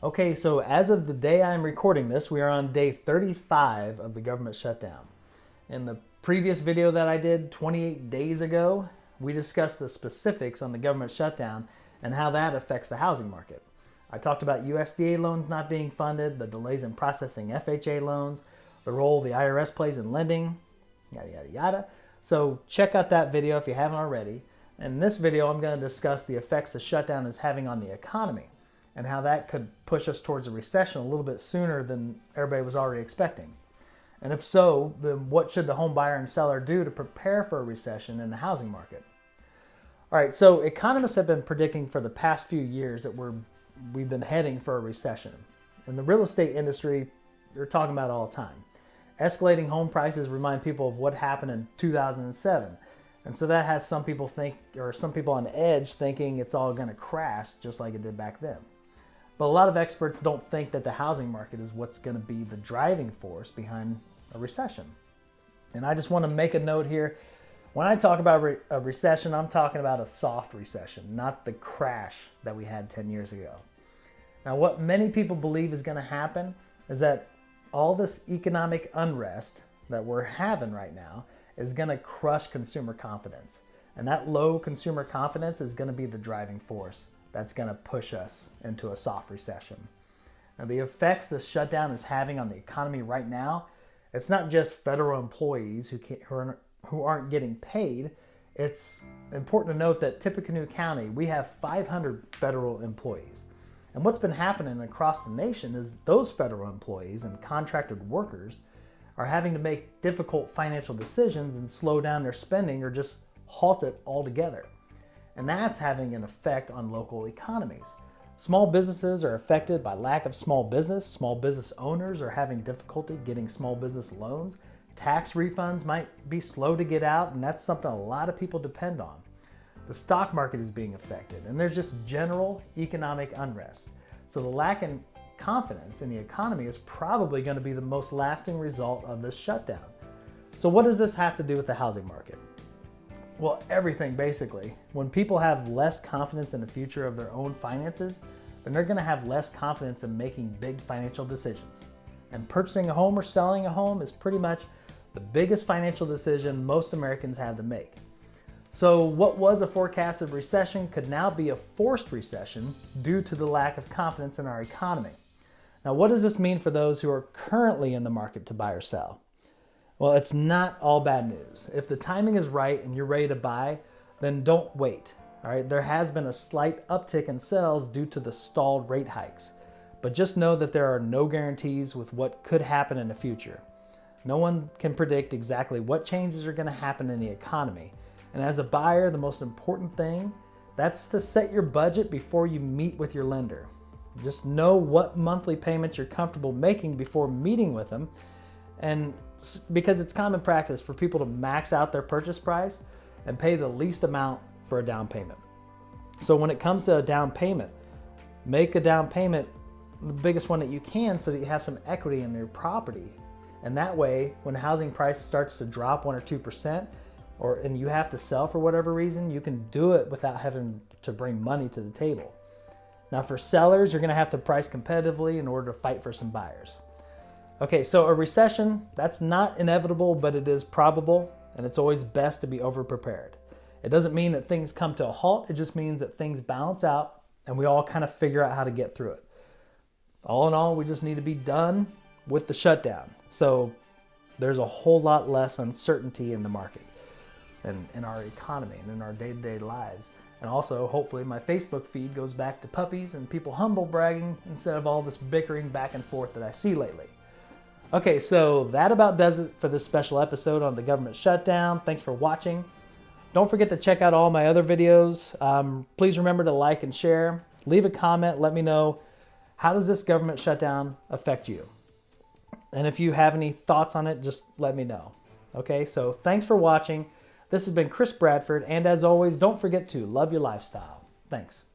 Okay, so as of the day I'm recording this, we are on day 35 of the government shutdown. In the previous video that I did 28 days ago, we discussed the specifics on the government shutdown and how that affects the housing market. I talked about USDA loans not being funded, the delays in processing FHA loans, the role the IRS plays in lending, yada, yada, yada. So check out that video if you haven't already. In this video, I'm going to discuss the effects the shutdown is having on the economy and how that could push us towards a recession a little bit sooner than everybody was already expecting. And if so, then what should the home buyer and seller do to prepare for a recession in the housing market? All right, so economists have been predicting for the past few years that we've been heading for a recession. In the real estate industry, they're talking about it all the time. Escalating home prices remind people of what happened in 2007. And so that has some people on edge thinking it's all going to crash just like it did back then. But a lot of experts don't think that the housing market is what's going to be the driving force behind a recession. And I just want to make a note here. When I talk about a recession, I'm talking about a soft recession, not the crash that we had 10 years ago. Now, what many people believe is going to happen is that all this economic unrest that we're having right now is going to crush consumer confidence. And that low consumer confidence is going to be the driving force that's going to push us into a soft recession. Now, the effects the shutdown is having on the economy right now, it's not just federal employees who aren't getting paid. It's important to note that Tippecanoe County, we have 500 federal employees. And what's been happening across the nation is those federal employees and contracted workers are having to make difficult financial decisions and slow down their spending or just halt it altogether. And that's having an effect on local economies. Small businesses are affected by lack of small business. Small business owners are having difficulty getting small business loans. Tax refunds might be slow to get out, and that's something a lot of people depend on. The stock market is being affected, and there's just general economic unrest. So the lack in confidence in the economy is probably going to be the most lasting result of this shutdown. So what does this have to do with the housing market? Well, everything basically. When people have less confidence in the future of their own finances, then they're going to have less confidence in making big financial decisions. And purchasing a home or selling a home is pretty much the biggest financial decision most Americans have to make. So what was a forecasted recession could now be a forced recession due to the lack of confidence in our economy. Now, what does this mean for those who are currently in the market to buy or sell? Well, it's not all bad news. If the timing is right and you're ready to buy, then don't wait. All right, there has been a slight uptick in sales due to the stalled rate hikes. But just know that there are no guarantees with what could happen in the future. No one can predict exactly what changes are going to happen in the economy. And as a buyer, the most important thing, that's to set your budget before you meet with your lender. Just know what monthly payments you're comfortable making before meeting with them. And because it's common practice for people to max out their purchase price and pay the least amount for a down payment. So when it comes to a down payment, make a down payment, the biggest one that you can, so that you have some equity in your property. And that way, when housing price starts to drop 1 or 2%, and you have to sell for whatever reason, you can do it without having to bring money to the table. Now for sellers, you're gonna have to price competitively in order to fight for some buyers. Okay, so a recession, that's not inevitable, but it is probable, and it's always best to be over-prepared. It doesn't mean that things come to a halt, it just means that things balance out and we all kind of figure out how to get through it. All in all, we just need to be done with the shutdown. So there's a whole lot less uncertainty in the market and in our economy and in our day-to-day lives. And also, hopefully, my Facebook feed goes back to puppies and people humble bragging instead of all this bickering back and forth that I see lately. Okay, so that about does it for this special episode on the government shutdown. Thanks for watching. Don't forget to check out all my other videos. Please remember to like and share. Leave a comment. Let me know, how does this government shutdown affect you? And if you have any thoughts on it, just let me know. Okay, so thanks for watching. This has been Chris Bradford, and as always, don't forget to love your lifestyle. Thanks.